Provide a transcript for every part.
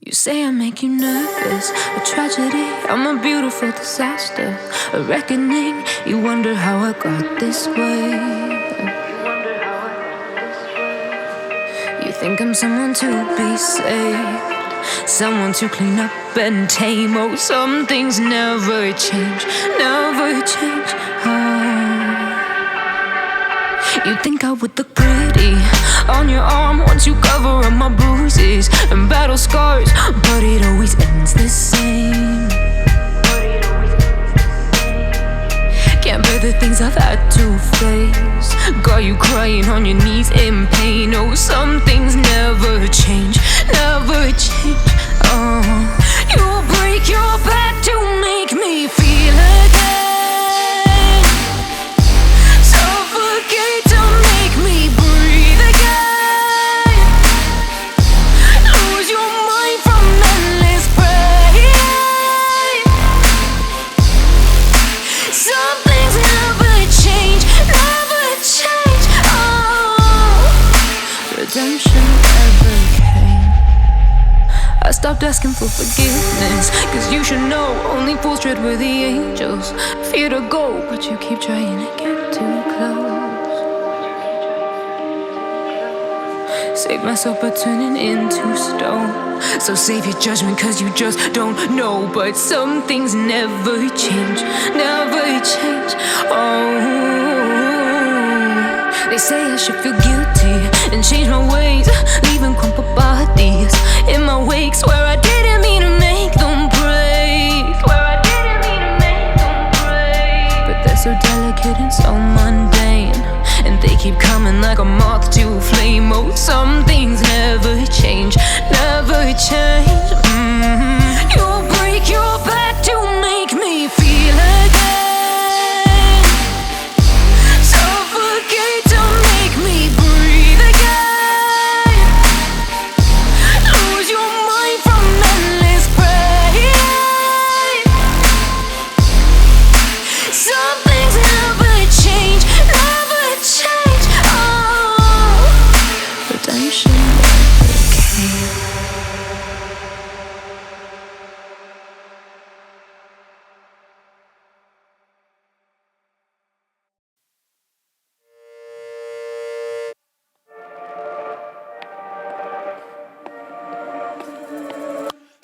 You say I make you nervous, a tragedy, I'm a beautiful disaster, a reckoning. You wonder how I got this way. You think I'm someone to be saved, someone to clean up and tame. Oh, some things never change, never change. You think I would look pretty on your arm once you cover up my bruises and battle scars, but it always ends the same. Can't bear the things I've had to face, got you crying on your knees in pain. Oh, some things never change, never change. You'll break your back to make me feel again, suffocate to make me breathe again, lose your mind from endless pain. Some things never change, never change. Redemption never came. I stopped asking for forgiveness, cause you should know only fools tread where the angels fear to go, but you keep trying to get too close. Save myself by turning into stone, so save your judgment cause you just don't know. But some things never change, never change. They say I should feel guilty and change my ways, leaving crumpled bodies in my wake. Swear I didn't mean to make them break, swear I didn't mean to make them break. But they're so delicate and so mundane, and they keep coming like a moth to flame. Oh, some things never change, never change. You'll break your back to make me feel again, suffocate to make me breathe again, lose your mind from endless pain. Some things never change, never change. Redemption never came.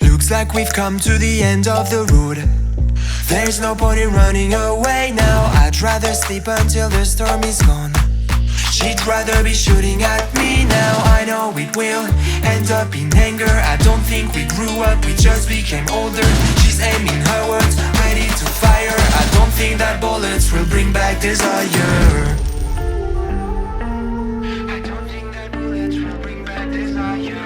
Looks like we've come to the end of the road. There's no point in running away now. I'd rather sleep until the storm is gone. She'd rather be shooting at me now. I know it will end up in anger. I don't think we grew up, we just became older. She's aiming her words, ready to fire. I don't think that bullets will bring back desire. I don't think that bullets will bring back desire.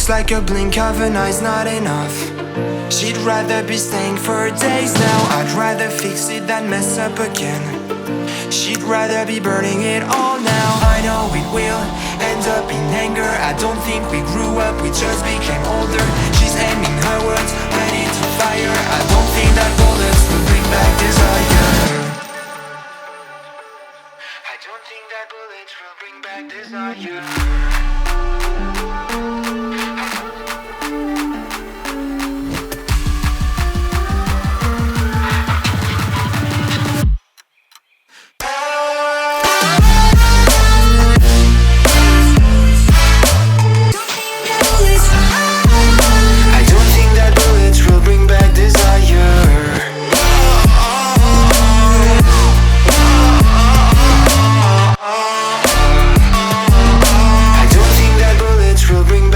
Like a blink of an eye's not enough. She'd rather be staying for days now. I'd rather fix it than mess up again. She'd rather be burning it all now. I know it will end up in anger. I don't think we grew up, we just became older. She's aiming her words, ready to fire. I don't think that bullets will bring back desire. I don't think that bullets will bring back desire. Bring back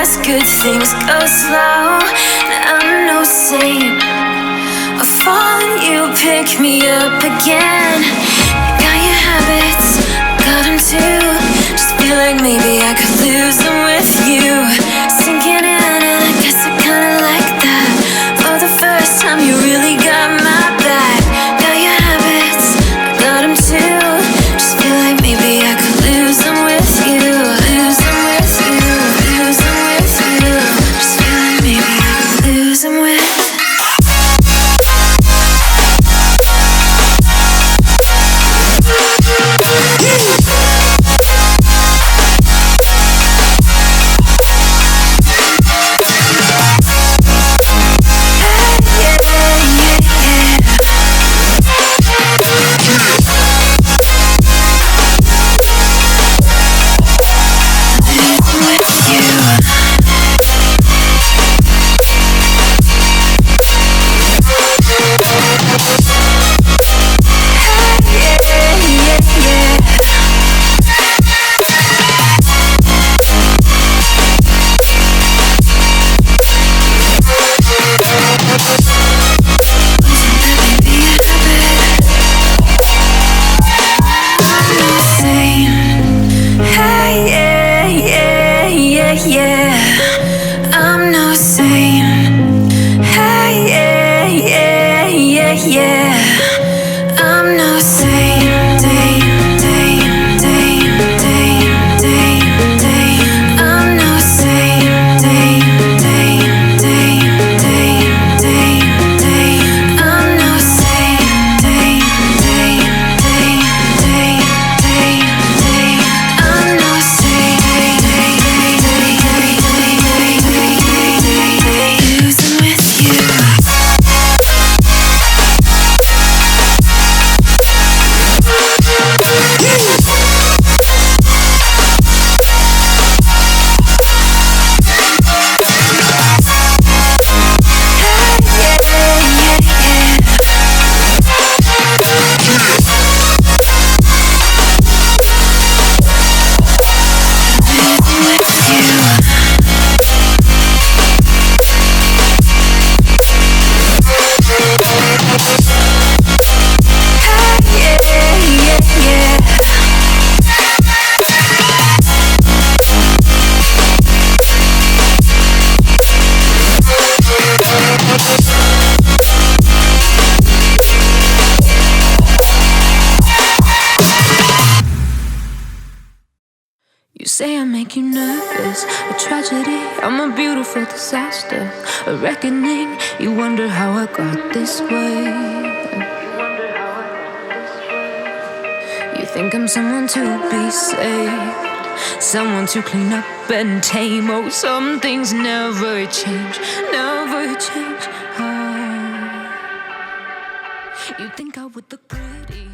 fast, good things go slow. And I'm no saint. I fall and you pick me up again. You got your habits, got them too. Just feel like maybe I could lose them with you. Sinking in and I guess I kinda like that. For the first time you really got my back. Got your habits, I got them too. Just feel like maybe I could lose them with you. Lose them with you, lose them with you. Just feel like maybe I could lose them with you. I'm no saint. Hey, yeah, yeah, yeah, yeah. I'm no saint. I'm no saint. I'm no You say I make you nervous, a tragedy, I'm a beautiful disaster, a reckoning, you wonder how I got this way. You think I'm someone to be saved, someone to clean up and tame. Oh, some things never change, never change. Oh. You think I would look pretty